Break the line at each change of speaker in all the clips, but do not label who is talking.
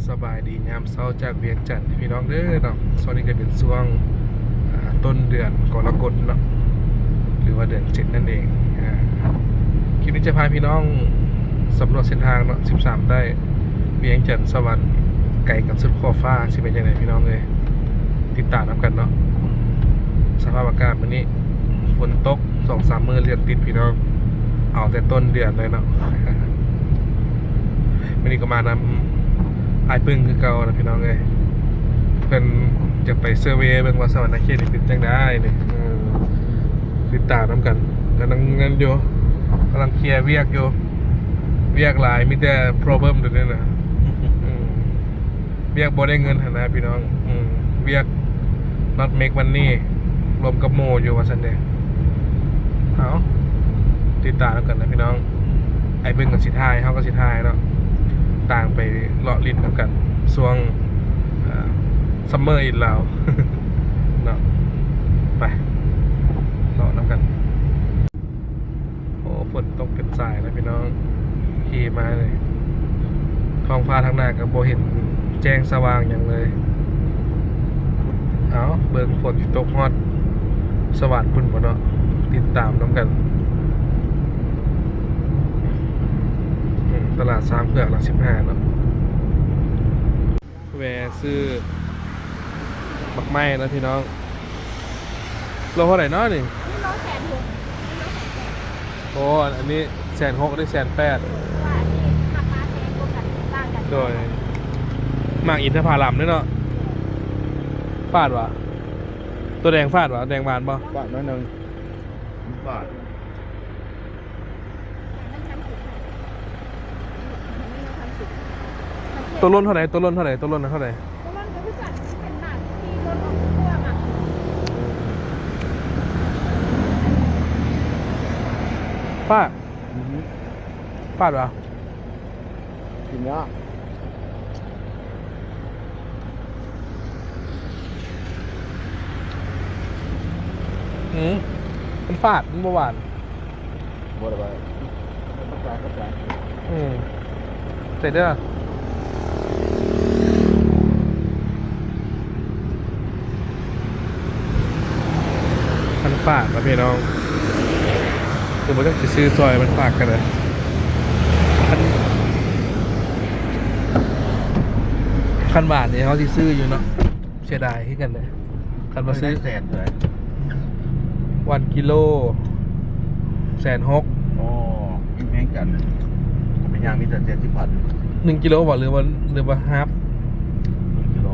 สบายดียามเช้าจากเวียงจันทร์พี่น้องเด้อเนาะส่วนนี้ก็เป็นช่วงต้นเดือนกรกฎเนาะหรือว่าเดือน7นั่นเองคลิปนี้จะพาพี่น้องสำรวจเส้นทางเนาะ13ได้เวียงจันทร์สวรรค์ไก่กันสุดขอบฟ้าสิเป็นยังไงพี่น้องเลยติดตามนํกันเนาะสภาพอากาศวันนี้ฝนตก 2-3 มื้อเรียนติดพี่น้องเอาแต่ต้นเดือนเลยเนาะวันนี้ก็มานำไอ้ปึ้งคือเก่านะพี่น้องเลยเพิ่นจะไปเซอร์เวย์เบิ่งว่าสวรรค์เขตนี่เป็นจังได้นี่ติดตามนํกันกำลังเงินอยู่กำลังเคลียร์เวียกอยู่เวียกหลายมีแต่ problem เดี๋ยวนี้นะเวียกบ่ได้เงินหั่นนะพี่น้องเวียก not make money รวมกับโมอยู่ว่าซั่นเด้เอาติดตามกันนะพี่น้องไอ้เบิ่งกับสิทายเฮาก็สิทายเนาะต่างไปเลาะลิ้นกันช่วงซัมเมอร์อีกแล้ว เนาะไปเลาะน้ำกันโอ้ฝนตกเป็นสายนะพี่น้องขี่มาเลยท้องฟ้าทางหน้าก็บ่เห็นแจ้งสว่างอย่างเลยเอาเบิ่งฝนตกฮอดสวัสดิ์พุ่นบ่เนาะติดตามน้ำกันตลาดสามเผือกหลัก15เนาะแวะซื้อบักไม้นะพี่น้องโลเท่าไหร่เนาะนี่
นี่โล160,000
โอ้อันนี้160,000ได้180,000
ว่านี่หักมาแพงกว่ากันต่างกัน
โดยหมากอินทผลัมด้วยเนาะฟาดวะตัวแดงฟาดวะแดงบานป่ะ
บาทน้อยหนึ่งบาท
ตัวล้นเท่าไหร่ตัวล้นเท่าไหร่ตัวล้นเท่าไหร่
ตัวมันก็คือกันเป็นหนักที่รถออกทั่วอ่ะ
ฟาดฟาดวะ
กินเนี้ย
มันฟาดมันบหวาน
บ่ได้ไปเข้าใจ
เสร็จเด้อมันฝากนะพี่น้องคือมันต้องซื้อซอยมันฝากกันเลยคันบาทเนี่ยเขาที่ซื้ออยู่เนาะเสียดายให้กันเลยคันมาซื้อ
แสนเลย
วันกิโล160,000
อ๋อกินแม่งกันเป็นอย่างมีแต่70,000
1 กิโลบอกหรือว่าฮาฟ
1 กิโล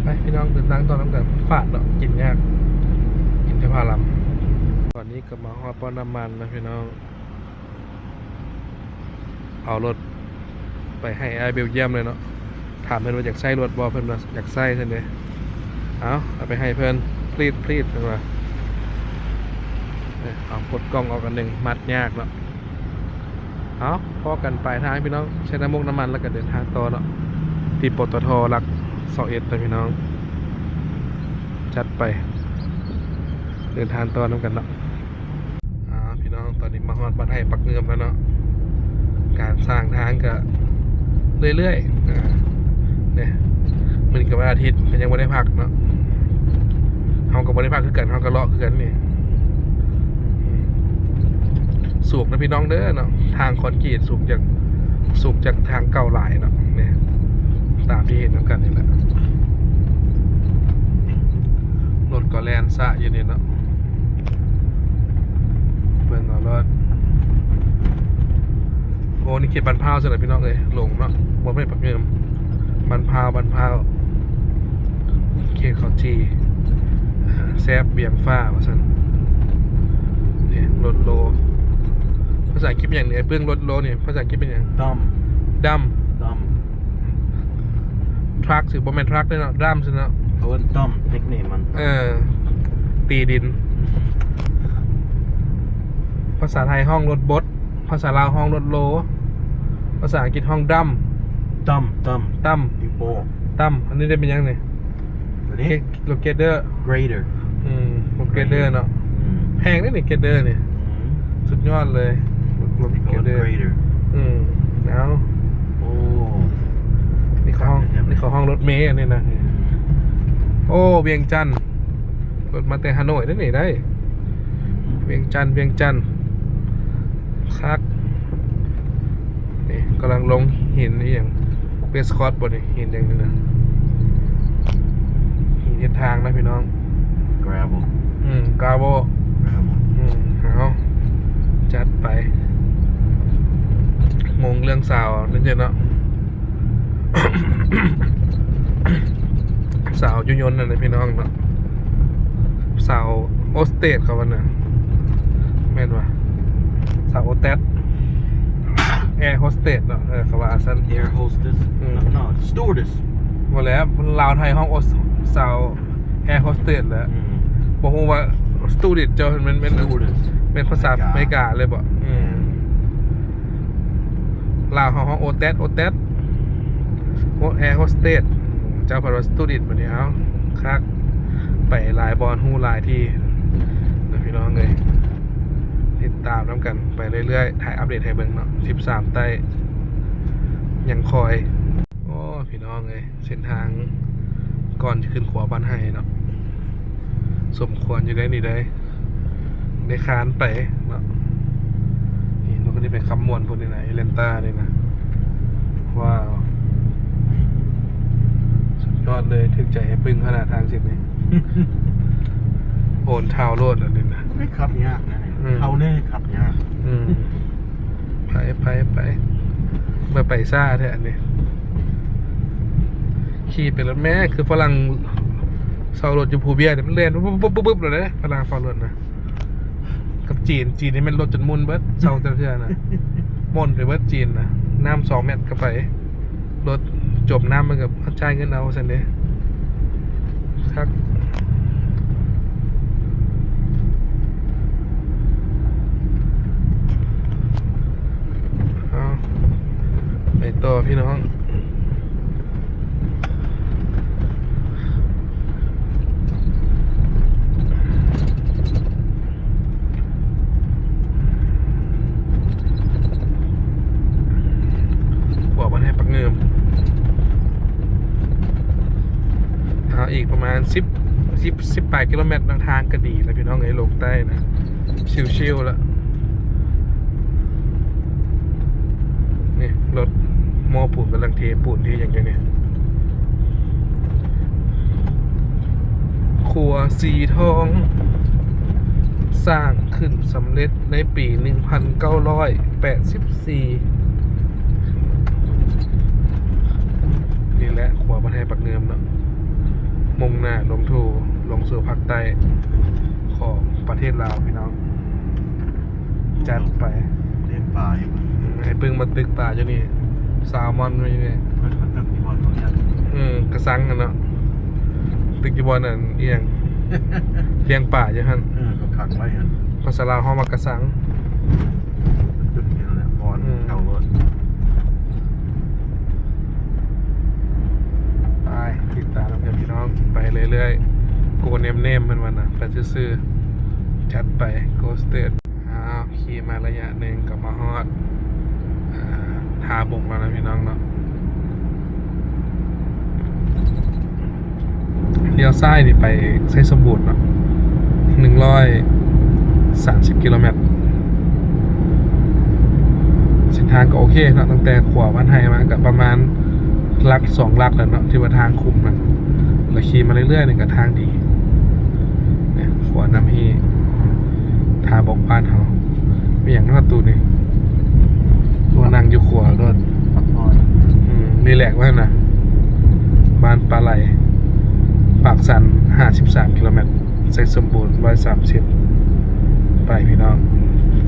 ไปพี่น้องเดินทางตอนน้ำกันฝาดเนาะกินยากกินเทพาลัมตอนนี้ก็มาฮอดป้อนน้ำมันนะพี่น้องเอารถไปให้ไอเบลเยียมเลยเนาะถามเพื่อนว่าอยากใส่รถบอเพื่อนว่าอยากใส่เท่านี้เอาไปให้เพื่อนพลีดเพื่อนว่าเอากดกล้องออกกันหนึ่งมัดยากเนาะเอาพอกันปลายทางพี่น้องใช้น้ำมุกน้ำมันแล้วก็เดินทางต่อเนาะที่ปตท.หลัก21นะพี่น้องจัดไปเดินทางต่อน้ำกันเนาะพี่น้องตอนนี้มาฮอดบ้านไห้ปักเงิมแล้วเนาะการสร้างทางก็เรื่อยๆเนี่ยมันกับวันอาทิตย์มันยังไม่ได้พักเนาะเขากับไม่ได้พักคือกันเขาก็เลาะคือกันนี่สูบนะพี่น้องเด้อเนาะทางคอนกรีตสูบจากทางเก่าหลายเนาะเนี่ยตามที่เห็นน้ำกันนี่แหละรถก็แลนซะอยู่นี่เนาะเบิ่งเอารถโอ้นี่เขตบันพร้าวใช่ไหมพี่น้องเลยหลงเนาะบ่ไม่ปักเงิมบันพร้าวเขตเขาจีแซบเบียงฟ้าว่าซั่นเนี่ยรถโลภาษาอังกฤษเป็นอย่างนี้เบื้องรถโลนี่ภาษาอังกฤษเป็นอย่างดัมทรัคสิบ่แม่นทรัคด้วยเนาะดัมสิเนาะ
เขาว่าต้อมเทคนิคมัน
ตีดินภาษาไทยห้องรถบดภาษาลาวห้องรถโลภาษาอังกฤษห้องดัม
ดิโป
อันนี้ได้เป็นยังไง
อันนี้
โลเกเตอร์
grader
โลเกเตอร์เนาะแพงได้เนี่ยเกเตอร์เนี่ยสุดยอดเลยโลเกเตอร์แล้ว เมล์อันนี้นะโอ้เวียงจันทน์รถมาแต่ฮานอยได้ไหนได้ เวียงจันทน์คักนี่กำลังลงหินนี่อย่างเป็นสกอตบนนี่หินอย่างนี้นะหินทิศทางนะพี่น้อง
gravel
กาโบ
gravel
เอาจัดไปมงเรื่องสาวนั่นเองเนาะ สาวยุยนต์นั่นนะพี่น้องเนาะสาวโอสเตดเขาวันน่ะแม่นวะสาวโอเตสแอร์โฮสเตสเนาะเขาว่าสั้น
air hostess no stewardess
หมดแล้วลาวไทยห้องสาวแอร์โฮสเตสแล้วบอกว่าสตูดิโอเจ้ามันเป็น
stewardess
เป็นภาษาอเมริกาเลยบ่ลาวห้องโอเตสแอร์โฮสเตสเจ้าพาราสตูดิโอมาเนี่ยเอาคักไปหลายบอลหูหลายที่นะพี่น้องเลยติดตามน้ำกันไปเรื่อยๆถ่ายอัปเดตให้เบิ่งเนาะ13ไต้ยังคอยโอ้พี่น้องเลยเส้นทางก่อนจะขึ้นขวาบ้านไห้เนาะสมควรอยู่ได้นี่ได้คานไปเนาะนี่เราก็ได้ไปคำมวลพวกนี้นะเอเลนต้าเลยนะว้าวสุดยอดเลยถึงใจให้ปึ้งขนาดทางเสร็จนี่ โอนเท้าโลดอันนี้นะ
ไม่ขับยากนะเขาเนี่ยขับยาก
ไปเมื่อไปซ่าแท้อันนี้ขี่ไปรถแม่คือฝรั่งเซารถอยู่ภูเบียเนี่ยมันเล่นปุ๊บเลยนะฝรั่งเซารถนะกับจีนนี่มันรถจนมุนเบิดเซาเทื่อนะมุนหรือว่าจีนนะน้ำ2 เมตรก็ไปรถจมน้ำมันกับจ่ายเงินเอาสันเด้ครับไปต่อพี่น้องบอกว่าให้ปักเงิมเอาอีกประมาณ18 กิโลเมตรทางก็ดีแล้วพี่น้องไอ้ลงใต้นะชิวๆแล้วนี่รถมอปูนกำลังเทปูนที่อย่างเงี้ยเนี่ยครัวสีทองสร้างขึ้นสำเร็จในปี 1984นี่แหละครัวบ้านไห้ปักเงิมเนาะมุ่งหน้าลงสู่ภาคใต้ของประเทศลาวพี่น้องจัดไป
เล่นปลาอยู่
ไอ้ปึ้งมาตึกป่าอยู่นี่ซาวมอนไว้นี่
มันตึกที่บอลของยัน
กระซังกันเนาะตึกจีบอลนั่นเอียงเลี้ยงป่าอยู่ฮั่น
ก็ขังไว้ฮะ
ภาษาลาวเฮามากระซัง
ตึกนี่แหละบอลเก่ารถ
ไปติดตามกันพี่น้องไปเรื่อยๆกูเนมมันวันน่ะไปซื่อๆจัดไปโกสเตดขี่มาระยะหนึ่งกับมาฮอดทาบกแล้วนะพี่น้องเนาะเลี้ยวซ้ายนี่ไปไซสมบูรณ์เนาะ130 กิโลเมตรเส้นทางก็โอเคเนาะตั้งแต่ขวาบ้านไฮมากับประมาณลัก2 ลักแล้วเนาะที่ว่าทางคุมนะแล้วขี่มาเรื่อยๆนี่ก็ทางดีเนี่ยขวานำฮีทาบอกบ้านเขาไม่อย่างนั้นตูนี่ตัวนั่งอยู่ขวารถ
พักผ่อน
รีแลกซ์ไว้นะบ้านปลาไหลปากสัน53 กิโลเมตรใส่สมบูรณ์130ไปพี่น้อง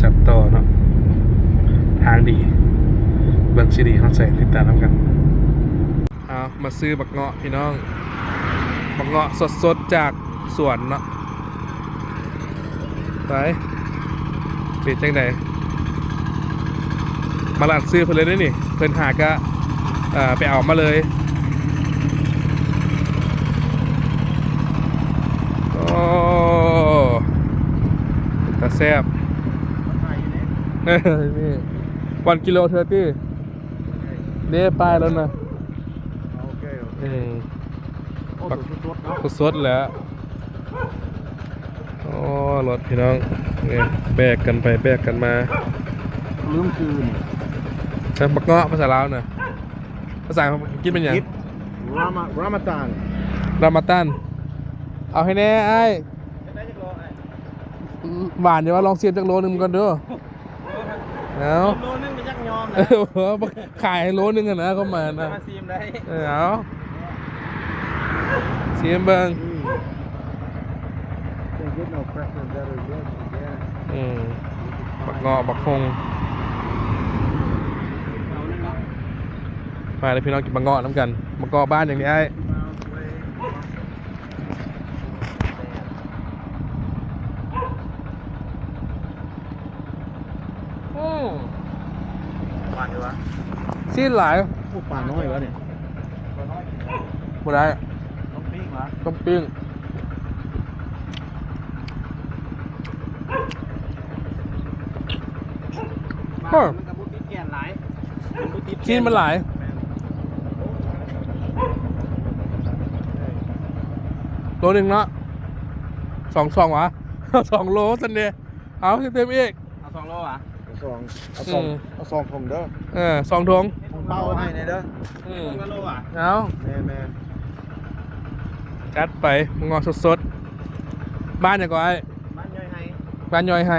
จัดต่อเนาะทางดีเบิร์กซีดีเขาใส่ติดตามน้ำกันเอามาซื้อบักเงาะพี่น้องบักเงาะสดๆจากสวนเนาะไปเป็นจังไดมาหลัดซื้อเพิ่นเลยได้นี่เพิ่นหาก็ไปเอามาเลยโอ้ตาแซ่บ
มันไทยเนี่ย
นี่1 กิโลเทอร์ตี้เนี่ยป้ายแล้วนะ
โอเค โอ้สุดๆเนาะ
สดๆแล้วโอ้รถพี่น้องเนี่ยแบกกันไปแบกกันมา
ลืมชื่อนี่
แต่บักเงาะภาษาลาวน่ะภาษากินเป็นหยัง
คิดรามาตาน
รามาตันเอาให้แน่ไอ้หวานเดี๋ยวว่าลองเสียบจากโลนึงก่อนเด้อเอา
โลนึงไปยักยอม
ขายโลนึงอะนะก็มานะ
มาซีมได้
เอาเสียบเบิ่ง
Can't get no preference better than yeah.
บักเงาะบักคงมาเลยพี่น้องกินบักเงาะน้ำกันบักเงาะบ้านอย่างนี้ไอ้
ปานดีวะ
ซีดหลาย
พูดปานน้อยวะเนี่ย
บ่ได้
ต้องปิ้งวะ
ต้มปิ้งเฮ้ย
มันกับบุติดแก่นหลาย
ซีนมันหลายโลนึงเนาะสองวะ 2 โลสันเดียเอาเต็มอีก
เอา2 โลอ่ะเอาซองผมเด้อ
2 ถุง
ผมเป้าให้ในเด้อ
2
โลอ่ะ
เอา
แม่
จัดไปงอสดๆบ้านอย่างก่อนไอ้
บ้านย่อยให้
บ้านย่อยไฮ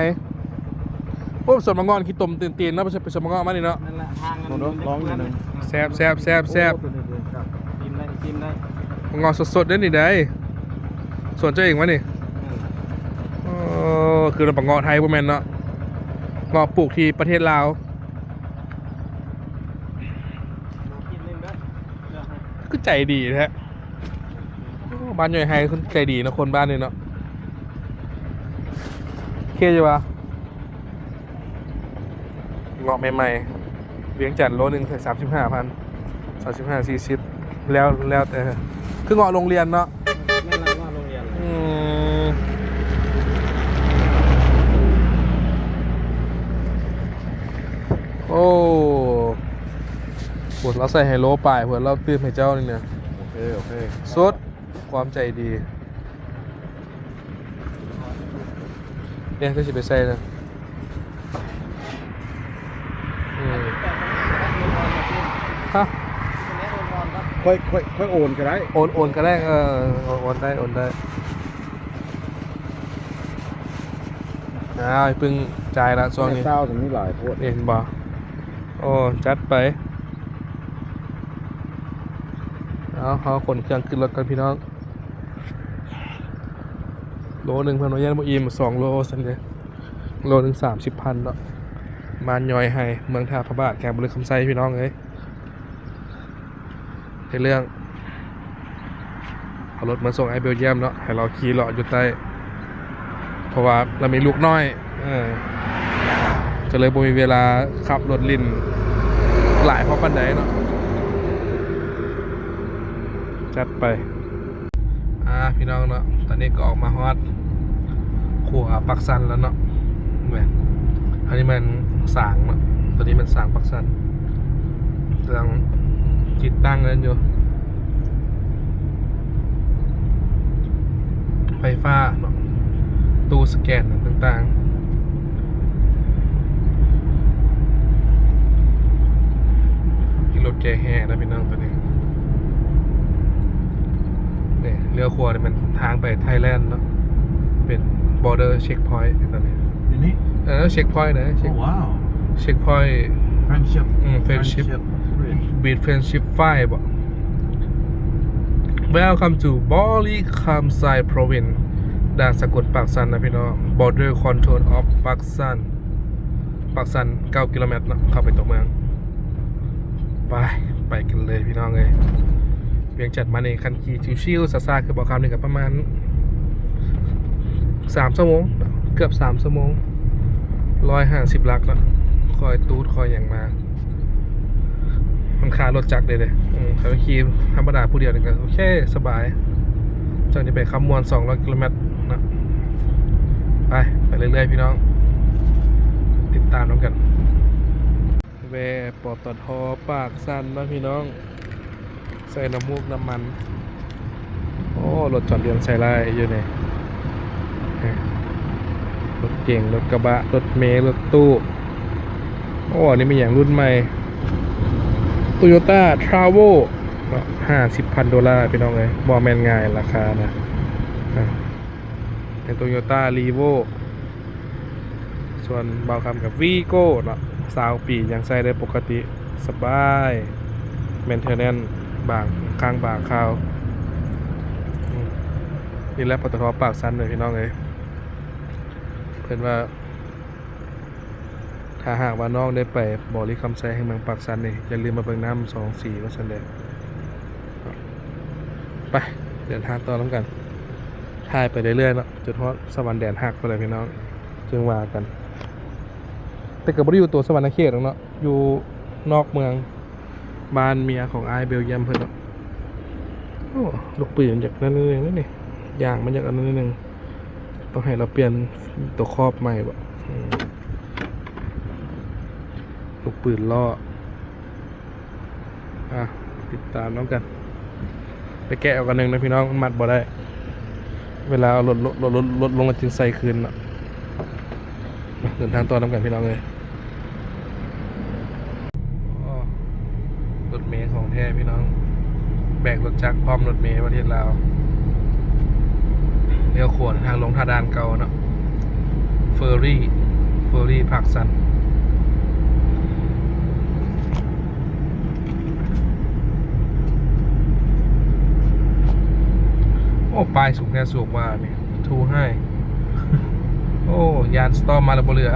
โอ้สดมังงอนขี้ตมตื่นๆเนาะไปสดมังงอนมานี่เนาะ
นั่นแหละทางกันร้องอยู่นึง
แซ่บ
กินได้
มังงอนสดๆเด้อนี่ได้ส่วนเจ้าเองวะนี่คือเราปังงอไทยบ่แม่นเนาะงอปลูกที่ประเทศลาว
กินเล่นได้
ก็ใจดีแท้บ้านย่อยไฮคนใจดีนะคนบ้านนี่เนาะเคใช่ปะเงาะใหม่ๆเลี้ยงจันทร์โลนึง35,000 แล้วแต่คือเงาะโรงเรียนเนาะ
นั่นแหละว่าโรงเรียน
โอ้ปวดเราใส่ไฮโลป่ายปวดเราตื้มให้เจ้านี่เนี่ย
โอเค
สดความใจดีเนี่ยก็จะไปใส่นะฮะ
ค่อยโอนก็ได้
โอนก็ได้โอนได้ไอ้พึ่งจ่ายละช่วงนี้
เศร้าถึงนี่หลายโพด
เห็นบ่โอ้จัดไปเอาขนเครื่องขึ้นรถกันพี่น้องโลนึงเพิ่นว่ายันบ่อิ่ม2 โลสันเด้โลนึง30,000เนาะมานย่อยให้เมืองท่าพระบาทแขกบ่เลยคำไสพี่น้องเอ้ยในเรื่องเอารถมาส่งไอ้เบลเยียมเนาะให้เราขี่เลาะอยู่ใต้เพราะว่าเรามีลูกน้อยก็เลยบ่มีเวลาขับรถลิ้นหลายเพราะปานใดเนาะจัดไปพี่น้องเนาะตอนนี้ก็ออกมาฮอดขัวปักสันแล้วเนาะอันนี้มันสางเนาะตอนนี้มันสางปักสันกำลังติดตั้งแล้วอยู่ไฟฟ้าเนาะตู้สแกนต่างๆที่รถแกแห่นะพี่น้องตัวนี้เนี่ยเรือขวาเนี่ยมันทางไปไทยแลนด์เนาะเป็น border checkpoint ตอนนี้
ทีนี้
checkpoint นะ
ว้าว
checkpoint
friendship
friendship beat friendship 5 บ่ Welcome to Bali Kamsai Province ด่านสะกดปากสันนะพี่น้อง Border Control of ปากสัน9 กิโลเมตรนะเข้าไปตัวเมืองไปกันเลยพี่น้องเลยเพียงจัดมาในคันขี่ชิวๆซาๆคือบอกคำหนึ่งกับประมาณ3 ชั่วโมงเกือบ3 ชั่วโมง150 ลักแล้วคอยตูดคอยอย่างมามันขารถจักรเลยขับขี่ธรรมดาผู้เดียวนี่ก็โอเคสบายจากนี้ไปคำมวล200 กิโลเมตรนะไปเรื่อยๆพี่น้องติดตามน้องกันปตท.ปากสันนะพี่น้อง ใส่น้ำมูกน้ำมัน โอ้รถจอดเรียงใส่ไล่อยู่เนี่ยรถเก่งรถกระบะรถเมล์รถตู้โอ้นี่มีอย่างรุ่นใหม่ Toyota Travel $50,000พี่น้องเลยบอแมนง่ายราคานะใน Toyota Revo ส่วนเบาคำกับ Vigo เนาะ20 ปียังใช้ได้ปกติสบาย Maintenance บางข้างบางข้าวนี่แหละปตท.ปากซันเลยพี่น้องเลยเพื่อนว่าถ้าหากว่าน้องได้ไปบริคำไซแห่งเมืองปากซันนี่อย่าลืมมาเบิ่งน้ำ24ว่าซันเดไปเดินทางต่อแล้วกันถ่ายไปเรื่อยๆเนาะจนฮอดสวรรค์แดนหักไปเลยพี่น้องจึงว่ากันแต่ก็บ่ได้อยู่ตัวสวรรค์เขตหรอกเนาะอยู่นอกเมืองบ้านเมียของอายเบลเยียมเพิ่นเนาะโอ้ลูกปืนจากนั้นนึงนั่นนี่อย่างมันจากอันนั้นนึงต้องให้เราเปลี่ยนตัวครอบใหม่บ่ลูกปืนล่อติดตามน้องกันไปแกะเอากันหนึ่งนะพี่น้องมัดบ่ได้เวลาเอารถลงมาจึงใส่คืนเนาะเดินทางต่อน้ำกันพี่น้องเลยรถเมล์ของแท้พี่น้องแบกรถจักรพร้อมรถเมล์ประเทศลาวเลี้ยวขวาทางลงท่าดานเก่าเนาะเฟอร์รี่ผักสันโอ้ปลายสูงแค่สูงว่านี่ทูให้โอ้ยานสตอมมาแล้วบ่เหลือ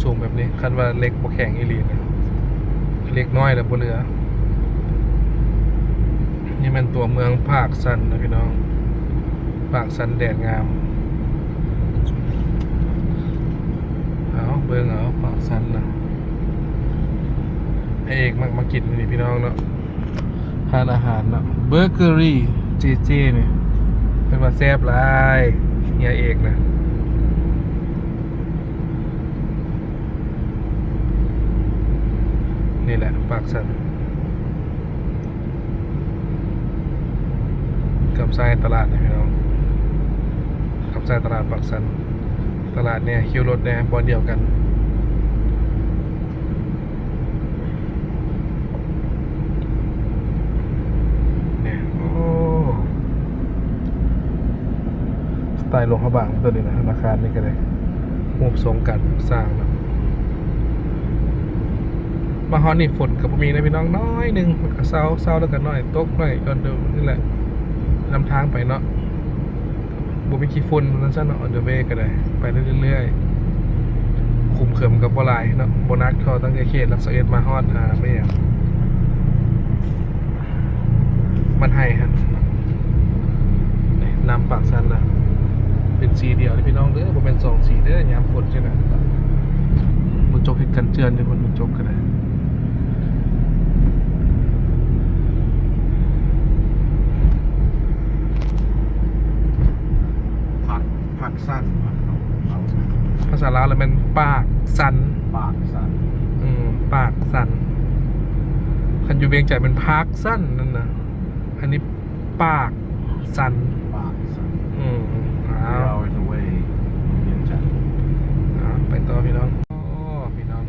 สูงแบบนี้คันว่าเล็กบ่แข็งอีหลีเนี่ยเล็กน้อยแล้วบ่เหลือนี่มันตัวเมืองภาคสันนะพี่น้องภาคสันแดดงามเอาเบิ่งเอาภาคสันนะไอเอกมักมากินนี่พี่น้องเนาะทานอาหารเนาะเบอร์เกอรี่เจเนี่ยเป็นว่าแซ่บหลายเฮียเอกนะนี่แหละปากสันกับไส้ตลาดนะพี่น้องกับไส้ตลาดปากสันตลาดเนี่ยคิวรถเนี่ยบอลเดียวกันเนี่ยโอ้สไตล์หลวงพระบางตัวนี้นะธนาคารนี่ก็เลยรูปทรงกันสร้างนะมาฮอนนี่ฝนกับมีนะพี่น้องน้อยหนึ่งมันก็เศร้าแล้วก็น้อยตกหน่อยก่อนเดิมนี่แหละนำทางไปเนาะบุมีขี้ฝุ่นนั่นซะเนาะเดอะเวก็ได้ไปเรื่อยๆคุมเขิมกับบ่หลายเนาะโบนัสเขาตั้งแต่เขตลักษณะมาฮอดไม่อย่างมันให้ฮะนำปากซันนะเป็นสีเดียวที่พี่น้องเด้อบ่เป็น2 สีเด้อยามฝนใช่ไหมมันจกเห็ดกันเจือนที่มันจกกันเลย
ผักสั้นเอา
ภาษาลาวเลยเป็นปากสัน
ปากสั้น
ปากสันคันอยู่เวียงจันทน์เป็นพากสั้นนั่นนะอันนี้ปากสัน
ปากสั้น
เอา
เอาไปเรียนจันทร์
ไปต่อพี่น้องพี่น้อง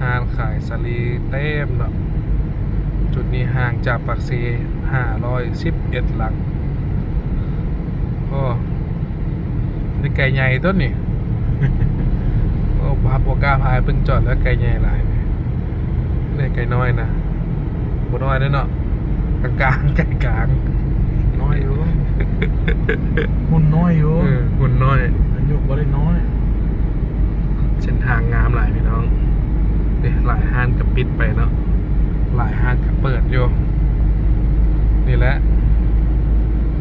ห้างขายสลีเต็มเนาะจุดนี้ห่างจากปากเซ511 หลักโอ้นี่ไก่ใหญ่ต้นนี่ โอ้พาโปกล้าพายเพิ่งจอดแล้วไก่ใหญ่หลายนี่ไก่น้อยนะบ่น้อยด้วยเนาะกลางไก่กลาง
น้อยอยู่หุ่นน้อยอยู่
หุ่นน้อย
อายุก็ได้น้อย
เส้นทางงามหลายพี่น้องหลายห้างกับปิดไปเนาะหลายห้างกับเปิดอยู่นี่แหละ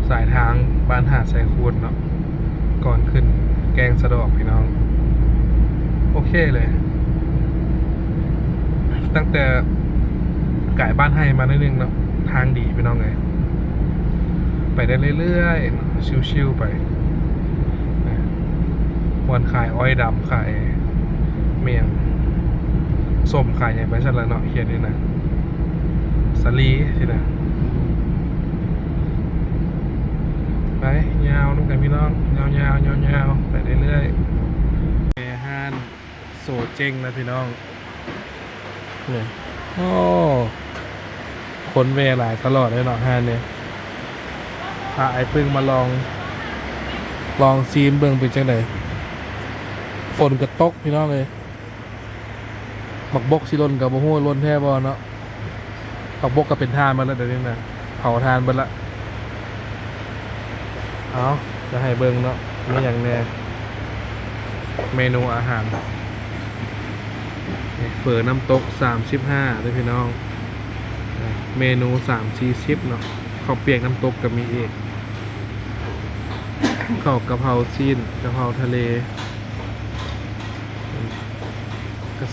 สายทางบ้านหาดสายคูนเนาะก่อนขึ้นแกงสะดอกพี่น้องโอเคเลยตั้งแต่ไก่บ้านให้มานิดนึงเนาะทางดีพี่น้องเลยไปได้เรื่อยๆชิวๆไปวันขายอ้อยดำขายเมียงส้มขายอย่างไปชั้นละเนาะเขียนนี่นะ สลีทีนะไปยาวน้องกันพี่น้องยาวยาวยาวยาวไปเรื่อยๆห้านโซเจงนะพี่น้องเนี่ยโอ้คนเวหลายตลอดเลยเนาะห้านเนี่ยพาไอ้พึ่งมาลองซีมเบิ่งเป็นจังไดฝนกระตกพี่น้องเลยหมักบกสิลนกับบ่ฮู้ลนแท้บ่เนาะหมักบกก็เป็นทานมาแล้วเดี๋ยวนี้นะเผาทานเบิดละเอาจะให้เบิ่งเนาะมีอย่างแน่เมนูอาหารเฝอน้ำตก35ด้วยพี่น้องเมนู3-40เนาะข้าวเปียกน้ำตกก็มีอีกข้าวกะเพราซีนกะเพราทะเลก็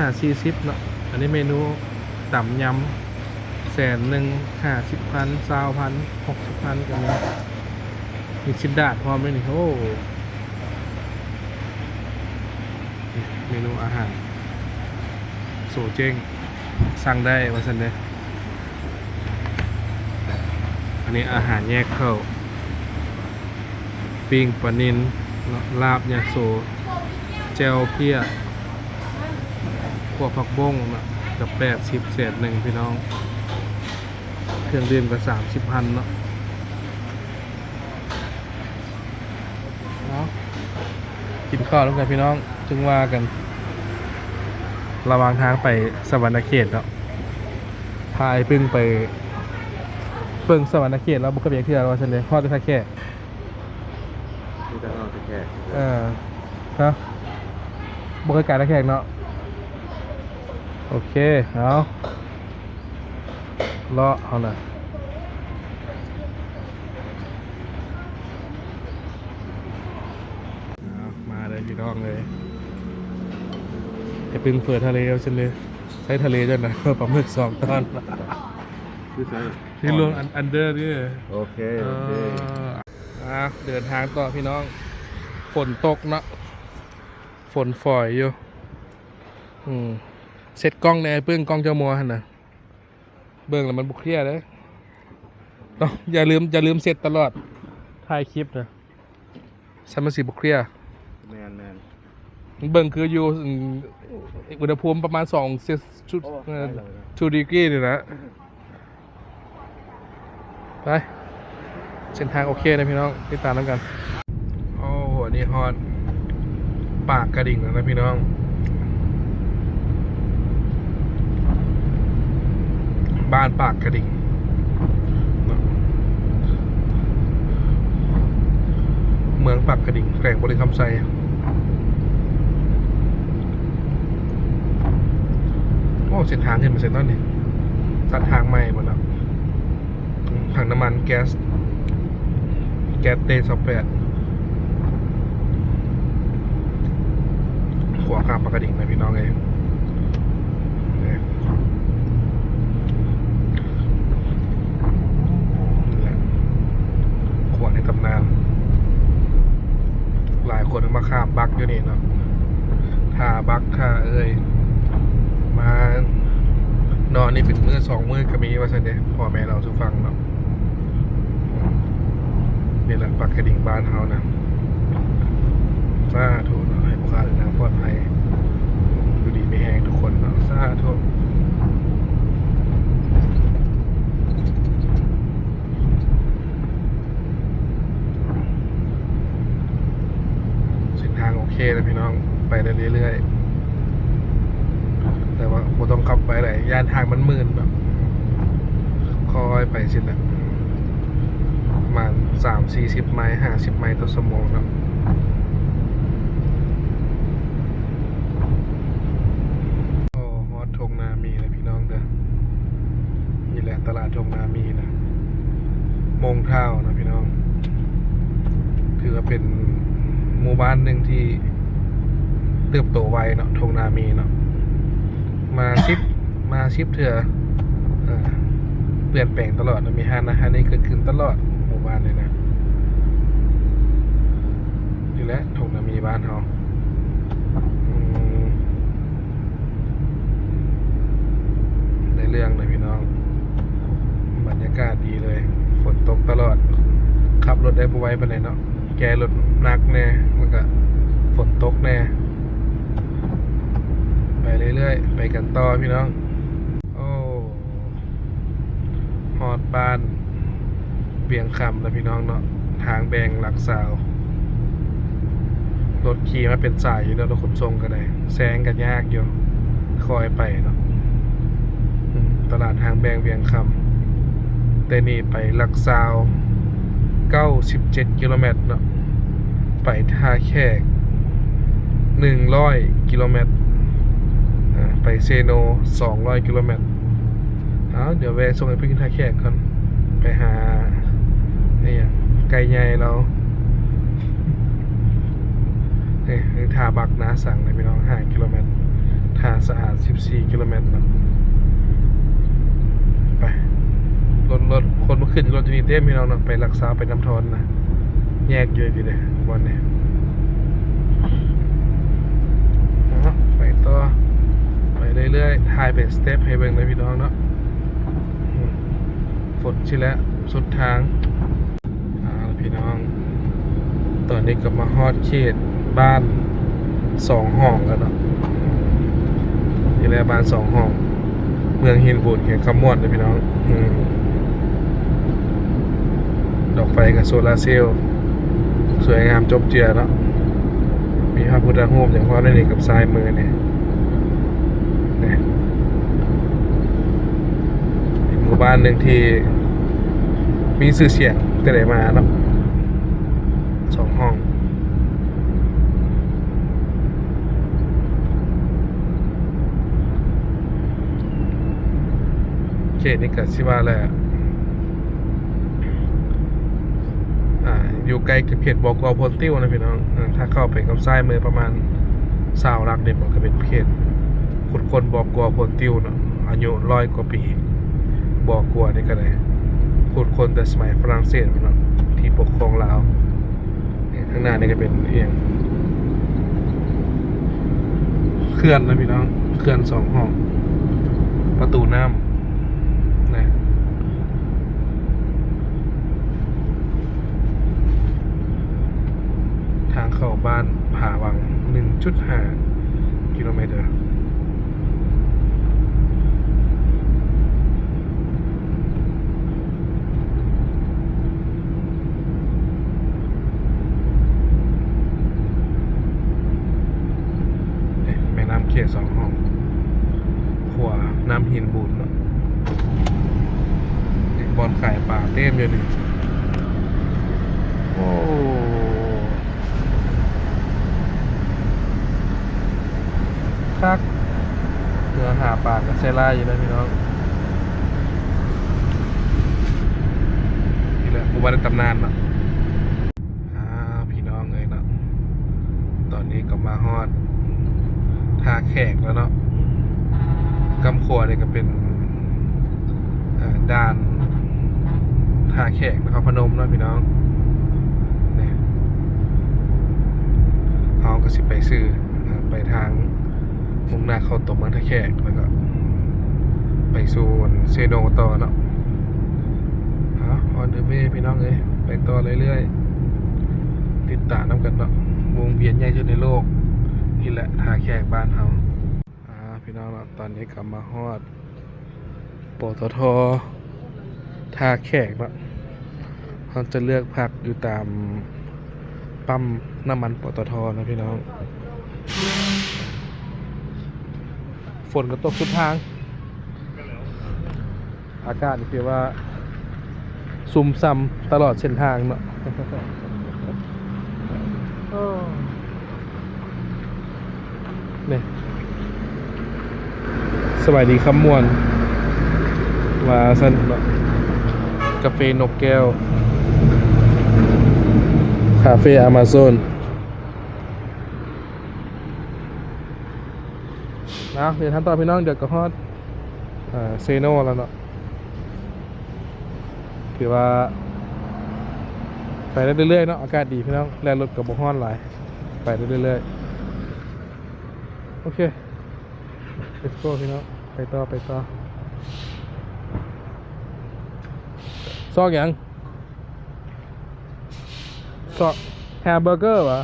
35-40เนาะอันนี้เมนูต่ำยำ150,000 20,000 60,000ก็มีชิ้นดาดพร้อมด้วยนี่โอ้เมนูอาหารโซเจ้งสั่งได้ว่าสันเดยอันนี้อาหารแยกเข้าปิ้งปลานิลลาบยาโซเจลเพียพวกผักบ้งนะกับ80 เศษหนึ่งพี่น้องเครื่องดื่มก็30,000เนาะกินข้าวแล้วกันพี่น้องจึงว่ากันระหว่างทางไปสวรรณเขตเนาะพายพึ่งไปเบิ่งสวรรณเขตแล้วบุกกระเบียงเทือว่าฉันเลยพ่อจะท่าแค่
นี่จะเอาแค่
ฮะบุกกระไก่ท่าแขกเนาะโอเคเอาเลาะเอาหน่อยมาเลยพี่น้องเลยไอ้พึ่งเฟือทะเลเอาฉันเลยใช้ทะเลจนนะปลาหมึก2 ตอนที่รวมอันเดอร์นี่
โอเค
เดินทางต่อพี่น้องฝนตกเนาะฝนฝอยอยู่เสร็จกล้องในไอ้พึ่งกล้องเจ้ามัวหันนะเบิ่งแล้วมันบุเครียดเลยเนาะอย่าลืมเสร็จตลอดถ่ายคลิปนะฉันมันสิบุเครียด
แมน
เบิ่งคืออยู่อุณหภูมิประมาณ2 degree นี่นะไปเส้นทางโอเคนะพี่น้องติดตามแล้วกันโอ้โหนี่ฮอดปากกระดิ่งแล้วนะพี่น้องบ้านปากกระดิ่งเมืองปากกระดิ่งแขวงบริคำไซโอ้เส้นทางเห็นมาเส้นต้นนี่ตัดทางใหม่หมดแล้วถังน้ำมันแก๊สเต28ขวาข้ามปากกระดิ่งนะพี่น้องเลยขวาในตำนานหลายคนมาข้ามบักอยู่นี่เนาะท่าบักท่ามานอนนี่เป็นมือ2 มือก็มีว่าสันเดพ่อแม่เราทุกฟังเนาะนี่แหละปากกระดิ่งบ้านเฮานะสาธุเนาะให้ผู้ค้าเดินทางปลอดภัยดูดีไม่แห้งทุกคนเนาะสาธุเส้นทางโอเคนะพี่น้องไปได้เรื่อยๆแต่ว่าผมต้องขับไปไหนย่านทางมันมืดแบบคอยไปสินะประมาณ30-40 ไมล์50 ไมล์ต่อชั่วโมงเนาะโอ้ฮอดทงนามีนะพี่น้องเด้อนี่แหละตลาดทงนามีนะโมงเท่านะพี่น้องถือว่าเป็นหมู่บ้านหนึ่งที่เติบโตไวเนาะทงนามีเนาะมาชิปเถื่อเปลี่ยนแปลงตลอดมี5 นะฮะนี่เกิดขึ้นตลอดหมู่บ้านเลยนะนี่แหละทงนามีบ้านเขาในเรื่องเลยพี่น้อง ากาศดีเลยฝนตกตลอดขับรถได้บ่ไหวปานใดเนาะแกรถหนักแน่แล้วก็ฝนตกแน่ไปเรื่อยๆไปกันต่อพี่น้องโอ้ฮอดบ้านเวียงคำแล้วพี่น้องเนาะทางแบงหลักสาวรถขี่มาเป็นสายอยู่แล้วรถขนส่งก็ได้แซงกันยากอยู่คอยไปเนาะตลาดทางแบงเวียงคำแต่นี่ไปหลักสาว97 กิโลเมตรเนาะไปท่าแขก100 กิโลเมตรไปเซโน200 กิโลเมตรเดี๋ยวแวะส่งให้เพิ่งท่าแขกก่อนไปหาเนี่ยไก่ใหญ่เรานี่ท่าบักนาสั่งเลยพี่น้อง5 กิโลเมตรท่าสะอาด14 กิโลเมตรนะไปรถคนมาขึ้นรถจะมีเต็มพี่น้องเนาะไปรักษาไปน้ำทอนนะแยกเยอะดีเลยวันนี้ไปต่อไปเรื่อยๆถ่ายเป็นสเต็ปให้เบิ่งเลยพี่น้องเนาะฝนชิแล้วสุดทางพี่น้องตอนนี้ก็มาฮอดเขตบ้าน2 ห้องแล้วเนาะที่แรกบ้าน2 ห้องเมืองหินบูดเขตคำม่วนเลยพี่น้องดอกไฟกับโซลาร์เซลล์สวยงามจบเจือเนาะมีพระพุทธรูปอย่างพ่อได้นี่กับซ้ายมือเนี่ยหมู่บ้านหนึ่งที่มีชื่อเสียงแต่ไหนมาเนาะ2 ห้องเขตนี้ก็สิว่าแหละอยู่ใกล้กับเขตบก.พลติ้วนะพี่น้องถ้าเข้าไปกับซ้ายมือประมาณ20 ลักเด็ดมันก็เป็นเขตขุดคนบก.พลติ้วเนาะอายุ100 กว่าปีบก.นี่ก็เลยขุดคนแต่สมัยฝรั่งเศสเนาะที่ปกครองลาวข้างหน้านี่ก็เป็นเอียงเขื่อนนะพี่น้องเขื่อน2 ห้องประตูน้ำนะทางเข้าบ้านผาวัง 1.5 กิโลเมตรแม่น้ำเขต2 ห้องขวาน้ำหินบูดเนาะบอลขายป่าเต็มเลยดิโอ้คักเนื้อหาปากกับเซล่าอยู่นะพี่น้องนี่แหละหมู่บ้านในตำนานเนาะพี่น้องเลยเนาะตอนนี้ก็มาฮอดท่าแขกแล้วเนาะกำขัวเนี่ยก็เป็นด่านท่าแขกนครพนมเนาะพี่น้องเนี่ยเขาก็สิไปซื้อไปทางมุ่งหน้าเข้าตัวเมืองท่าแขกแล้วก็ไปสู่เซโนต่อเนาะออนเดอะเวย์พี่น้องเอ้ยไปต่อเรื่อยๆติดตามน้ำกันเนาะวงเวียนใหญ่ที่สุดในโลกนี่แหละท่าแขกบ้านเฮาพี่น้องเนาะตอนนี้กลับมาฮอดปตท.ท่าแขกเนาะเขาจะเลือกพักอยู่ตามปั๊มน้ำมันปตท.นะพี่น้องฝนก็ตกทุกทางอากาศนี่คือว่าซุ่มซ้ำตลอดเส้นทางเนาะเนี่ยสวัสดีครับมวลมาสนุกเนาะกาแฟนกแก้วคาเฟ่อามาโซนเดี๋ยวท่านต่อพี่น้องเดี๋ยวก็ฮอดเซโนแล้วเนาะถือว่าไปได้เรื่อยๆเนาะอากาศดีพี่น้องแล่นรถกับบ่ฮ้อนหลายไปได้เรื่อยๆโอเค let's go พี่น้องไปต่อ ซอกหยังซอกแฮมเบอร์เกอร์วะ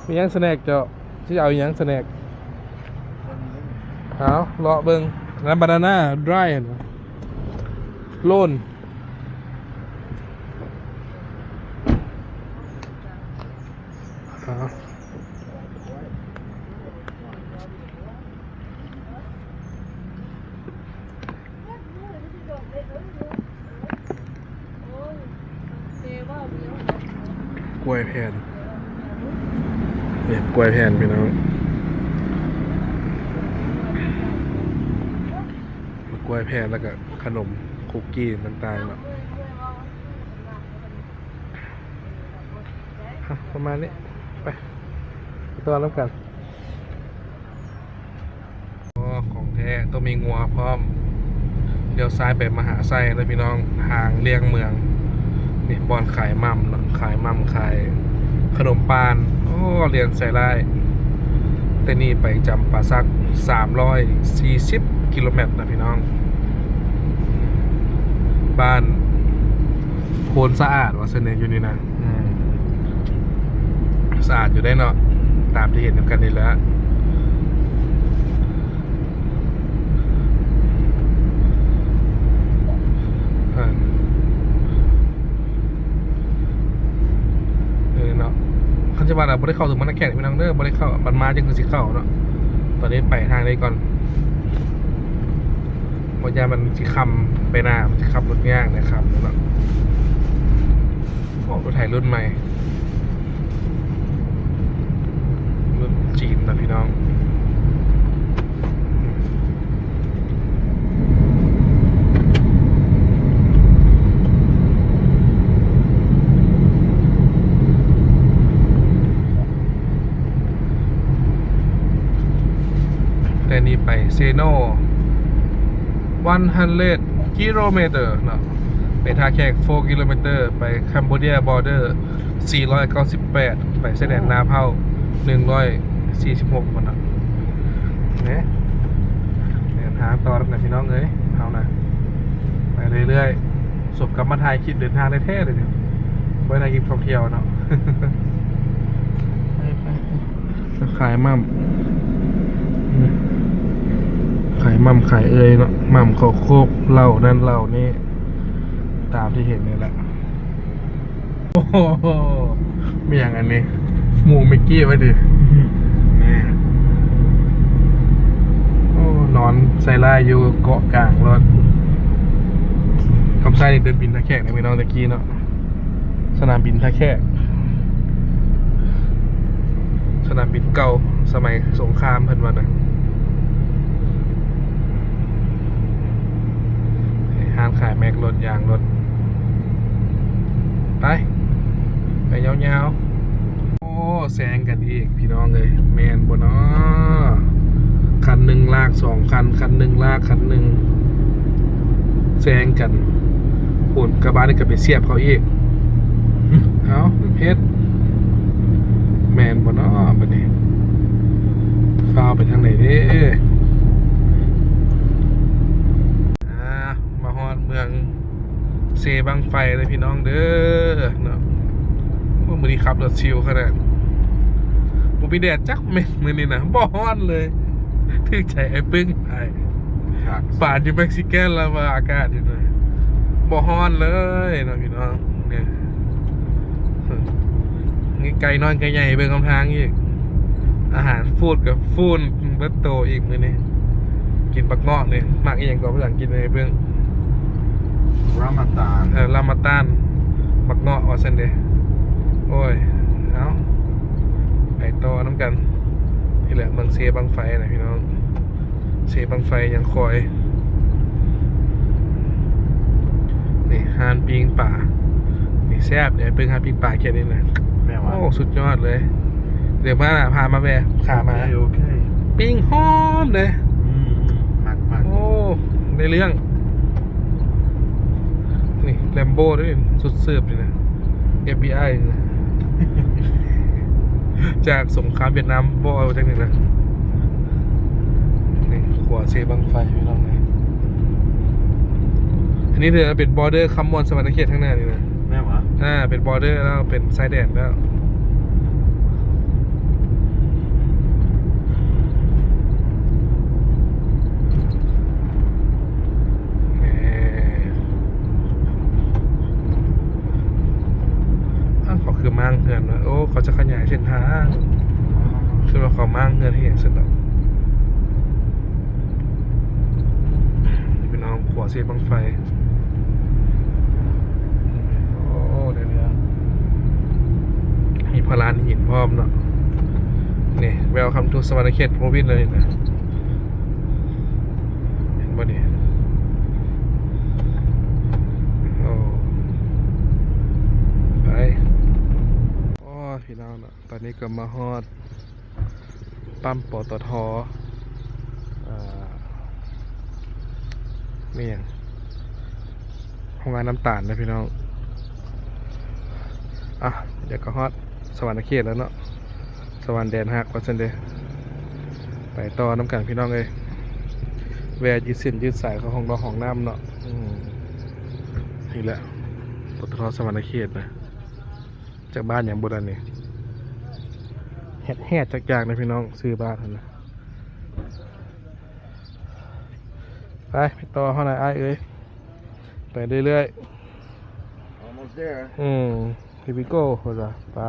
มีหยังสแน็คเจ้าที่เอาหยังสแน็คเอาเลาะเบิ่งน้ำบานาน่าดรายเห็นบ่โลนเอา กล้วยแผ่นเนี่ยกล้วยแผ่นพี่น้องกล้วยแผ่นแล้วก็ขนมคุกกี้ต่างๆเนาะประมาณนี้ไปตัวน้ำกันของแท้ต้องมีงัวพร้อมเดี๋ยวซ้ายไปมหาไส้แล้วพี่น้องห่างเลี่ยงเมืองนี่บอนขายมั่มเนาะขายมั่มขายขนมปานโอ้เรียนใส่ได้แต่นี่ไปจำปาซัก340 กิโลเมตรนะพี่น้องบ้านโพนสะอาดว่าเสน่ห์อยู่นี่นะสะอาดอยู่ได้เนาะตามที่เห็นกันนี่แหละเนาะคันจะว่าเราไม่ได้เข้าถึงมันนักแข่งพี่น้องเด้อไม่ได้เข้าบันมาจึงคือสิเข้าเนาะตอนนี้ไปทางนี้ก่อนเพราะยามันสิคำไปหน้ามันสิขับรถยากนะครับเนาะรถไถรุ่นใหม่รุ่นจีนนะพี่น้องแต่นี่ไปเซโน่100 กิโลเมตรเนาะไปท่าแขก4 กิโลเมตรไปคัมโบเดียบอร์เดอร์498ไปเสด็จนาเผา146มันนะเนี่ยเดินทางต่อแล้วนะพี่น้องเอ้ยเอานะไปเรื่อยๆสบกับมาถ่ายคลิปเดินทางได้แท้เลยเนี่ยไว้ถ่ายคลิปท่องเที่ยวเนาะ ขายมั่มขายมั่มขายเอ้ยเนาะมั่มเขาโคกเหล้านั่นเหล้านี่ตามที่เห็นนี่แหละโอ้โหไม่อย่างอันนี้หมูมิกกี้ไว้ดินี่โอ้นอนใส่ลายอยู่เกาะกลางรถคำไส้เดินบินท่าแขกในพี่น้องตะกี้เนาะสนามบินท่าแขกสนามบินเก่าสมัยสงครามเพิ่นว่านะห้างขายแม็กรถยางรถไปยาวๆโอ้แซงกันอีกพี่น้องเลยแมนบ่เนาะคันหนึ่งลาก2 คันคันหนึ่งลากคันหนึ่งแซงกันปุ่นกระบะนี่ก็ไปเสียบเขาอีกเอาเพชรแมนบ่เนาะบัดนี้ฟ้าวไปทางไหนเด้มาฮอดเมืองเซบังไฟเลยพี่น้องเด้อเนาะมือนี้ขับรถชิลขนาดผมมีแดดจักเม็ดมือนี้นะบ่ฮ้อนเลยถึกใจไอ้ปึ้งไอ้ป่านอยู่เม็กซิกันแล้วว่าอากาศอยู่เลยบ่ฮ้อนเลยเนาะพี่น้องเนี่ยนี่ไก่น้อยไก่ใหญ่เบิ่งคำทางอีกอาหารฟูดกับฟูนเบิร์ตโตอีกมือนี้กินปักเงาะเนี่ยมากอีกอย่างก็ภาษาอังกฤษในเบื้อง
รามาตาน
รามาตานปักเงาะว่าเส้นเดโอ้ยเอาไปต่อน้ำกันนี่แหละเมืองเซบังไฟนะพี่น้องเซบังไฟยังคอยนี่ฮานปิงป่านี่แซ่บเดี๋ยวเป็นฮานปิงป่าแค่นี้นะโอ้สุดยอดเลยเดี๋ยวมาพามาแวะขามา
โอเค
ปิงหอมเลย
มาก
โอ้ในเรื่องนี่แลมโบ้ด้วยสุดเสืบเลยนะ FBI นะ จากสงครามเวียดนามบ่เอาจากนี้นะนี่ขวาเซบังไฟพี่น้องเลย อันนี้เดี๋ยวเป็นบอร์เดอร์คำมอนสวรรณเขตข้างหน้านี่นะ
แม่หวะ
เป็นบอร์เดอร์แล้วเป็นชายแดนแล้วแหมเขาคือมั่งเงินนะโอ้เขาจะขยายเส้นทางคือเราเขามั่งเงินให้เห็นสุดแล้วพี่น้องขวาเสียบังไฟโอ้เดี๋ยวนี้มีพลานหินพร้อมเนาะนี่แววคำทูสวรรณเขตโปรวินเลยนะเห็นป่ะเนี่ยโอ้ไปโอ้พี่น้องเนาะตอนนี้ก็มาฮอดปั๊มปตทนี่อย่างโรงงานน้ำตาลนะพี่น้องเดี๋ยวก็ฮอดสวรรณเขตแล้วเนาะสวรรค์แดนหักว่าเช่นเดไปต่อน้ำกันพี่น้องเลยแวร์ยืดเส้นยืดสายเขาห้องเราห้องน้ำเนาะนี่แหละปตทสวรรณเขตนะจากบ้านอย่างโบราณนี่แห่จากอย่างนะพี่น้องซื้อบ้านนะไปต่อเท่าไหร่ไอ้เอ้ยไปเรื่อย
almost there
ๆhere we go ว่าไป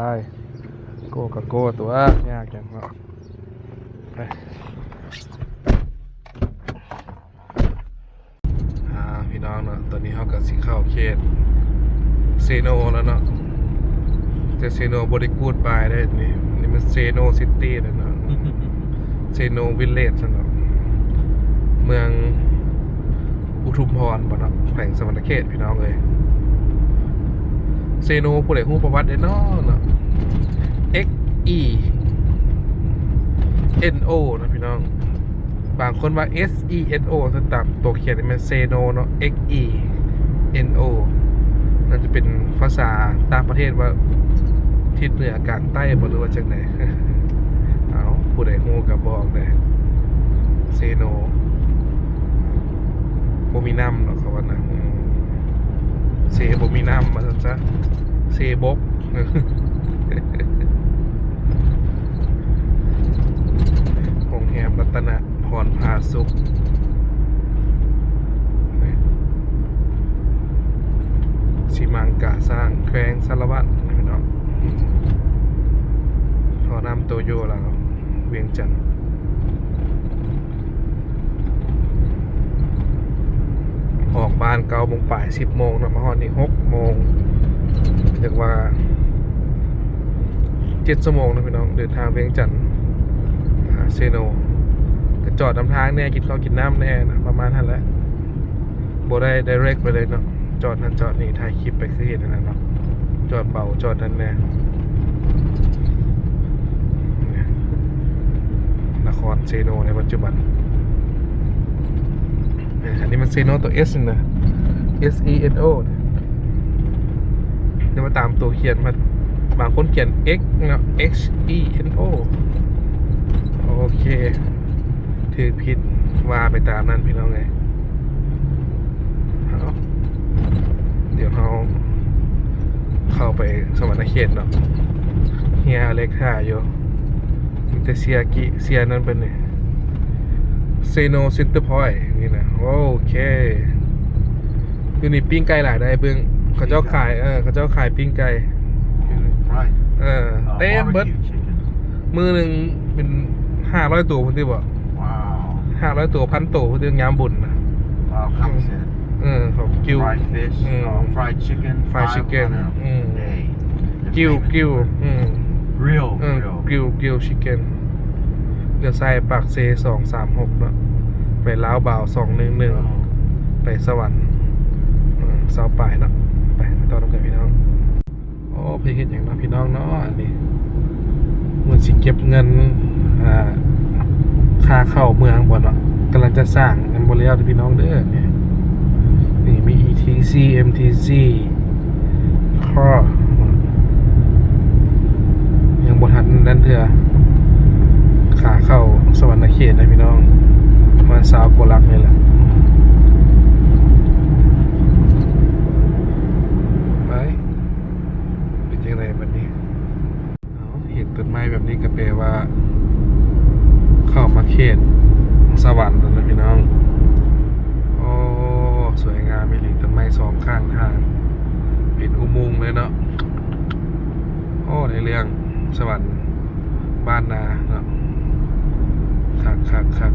โก้กับโก้ตัวยากจังเนาะไปพี่น้องเนาะตอนนี้เขากับสีเข้าเขตเซโนแล้วเนาะแต่เซโนบริกูดบายได้นี่มันเซโนซิตี้แล้วเนาะเซโนวิลเลจเนาะเมืองอุทุมพรบ่เนาะแขวงสวรรณเขตพี่น้องเลยเซโนผู้ใดฮู้ประวัติได้เนาะX E N O นะพี่น้องบางคนว่า S E N O ถ้าตามตัวเขียนมันเซโนเนาะ X E N O นั่นจะเป็นภาษาต่างประเทศว่าทิศเหนือกลางใต้บ่รู้ว่าจังไหน เอาผู้ใดฮู้ก็บอกเลยเซโนบ่มีน้ำเนาะเขาว่านะเซบ่มีน้ำมาซะเซบก โรงแรมรัตนพรพาสุขสีมังกะสร้างแขวงสารวัตรพี่น้องพอนำโตโยแล้วเวียงจันทร์ออกบ้าน9 โมงป่าย10 โมงนะมาฮอดนี่6 โมงเรียกว่า7 ชั่วโมงนะพี่น้องเดินทางเวียงจันทร์เซโนก็จอดนำทางเนี่ยกินข้าวกินน้ำแน่นะประมาณนั้นแหละโบได้ direct ไปเลยเนาะจอดนั่นจอดนี่ถ่ายคลิปไปคือเห็นนั่นเนาะจอดเบาจอดนั่นแน่นครเซโนในปัจจุบันอันนี้มันเซโนตัว S นะ S E N O จะมาตามตัวเขียนมาบางคนเขียน X เนาะ X E N O โอเคถือผิดว่าไปตามนั้นพี่น้องไงเดี๋ยวเราเข้าไปสวรรณเขตเนาะเฮียเล็กท่าอยู่มีแต่เซียนั่นเป็นเนี่ยเซโนเซ็นเตอร์พอยต์นี่นะโอเคอยู่นี่ปิ้งไก่หลายได้เบิ่งเขาเจ้าขายเขาเจ้าขายปิ้งไก่
right
เต้มเบิด
barbecue chicken
มือหนึ่งเป็น500 ตัวพุ่นที่บ่
wow
500 ตัว1,000 ตัวพุ่นที่งามบุญนะ
wow come said
เขากิว
fried fish fried chicken
fried chicken
hey
กิวgrill
grill
chicken เดือดใส่ปากเซ236เนาะไปลาวบ่าว211ไปสวรรค์เสาป่ายเนาะไปต่อกันพี่น้องโอ้พี่เห็นอย่างนั้นพี่น้องเนาะอันนี้เหมือนสิเก็บเงินค่าเข้าเมืองบ่เนาะกำลังจะสร้างกันบ่แล้วพี่น้องเด้อนี่มี ETC MTC ข้อยังบ่ทันนั่นเถอะขาเข้าสวรรณเขตนะพี่น้องมาสาวโกลักนี่แหละ สวรรค์นะพี่น้องโอ้สวยงามมีหลีต้นไม้สองข้างทางเป็นอุโมงค์เลยเนาะโอ้ในเรื่องสวรรค์บ้านนาเนาะคัก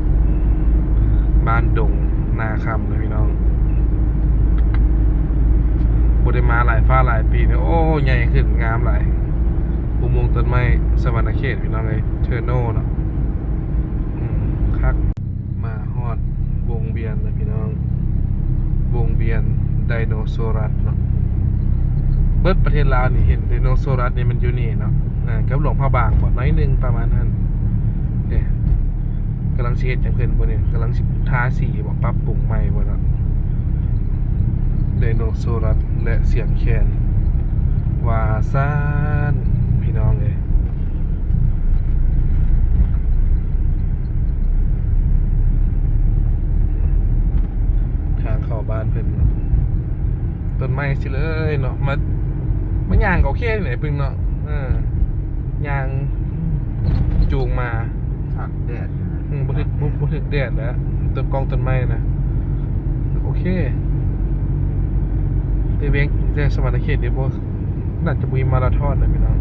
บ้านดงนาคำเลยพี่น้องบุได้มาหลายฟ้าหลายปีเนี่ยโอ้ใหญ่ขึ้นงามหลายอุโมงค์ต้นไม้สวรรค์เขตพี่น้องเลยเทอร์โน่เนาะคักมาฮอดวงเวียนเลยพี่น้องวงเวียนไดโนเสาร์เนาะเบิดประเทศลาวนี่เห็นไดโนเสาร์นี่มันอยู่นี่เนาะกับหลวงพระบางบ่น้อยนึงประมาณนั้นเนี่ยกำลังเช็ดจังเพิ่นบ่เนี่ยกำลังทาสีบ่ปรับปรุงใหม่บ่เนาะไดโนเสาร์และเสียงแคนวาซานพี่น้องเอ้ยทางเข้าบ้านเพิ่นต้นไม้สิเลยเนาะมาย่างก็โอเคไหนเพิ่นเนาะย่างจูงมา
ถักแดด
บ่ถึกแดดแล้วต้นกองต้นไม้นะโอเคแต่เวียงแต่สวรรค์เขตเดี๋ยวบ่น่าจะมีมาราธอนนะพี่น้อง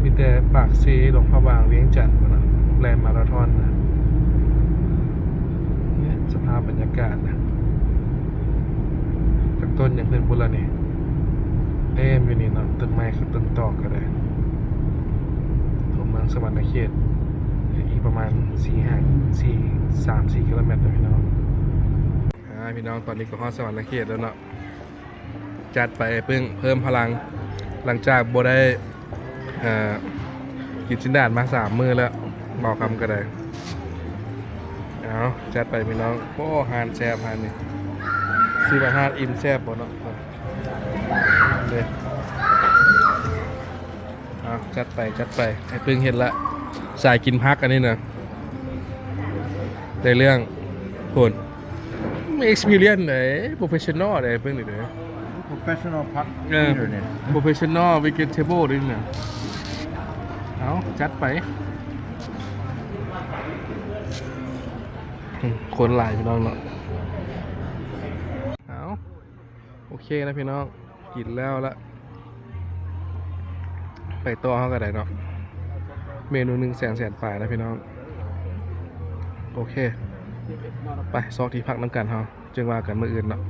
มีแต่ปากเซหลวงพระบางเวียงจันทน์บ่เนาะแลนมาราธอนนะเนี่ยสภาพบรรยากาศนะจากต้นอย่างเพิ่นพุ่นละนี่เต็มอยู่นี่เนาะต้นไม้คือต้นตอกก็ได้ตัวเมืองสวรรค์เขตอีกประมาณ3-4 กิโลเมตรนะพี่น้องพี่น้องตอนนี้ก็ฮอดสวรรค์เขตแล้วเนาะจัดไปเพิ่มพลังหลังจากบ่ได้กินชิ้นดาดมา3 มื้อแล้วบอกคำก็ได้เอาจัดไปพี่น้องโอ้หานแซ่บหานนี่ซื้อมาหานอิ่มแซ่บบ่เนาะเลยเอาจัดไปให้เพิ่งเห็นละสายกินพักอันนี้นะในเรื่องผลexperience เลย professional เลยเพิ่งเลย
professional พัก เนี่ย
professional vegetable ด้วยเนี่ยเอาจัดไปคนหลายพี่น้องเนาะเอาโอเคนะพี่น้องกินแล้วละไปต่อเขาก็ได้เนาะเมนู100,000ปลายนะพี่น้องโอเคไปซอกที่พักน้ำกันเฮาจึงว่ากันมื้ออื่นเนาะ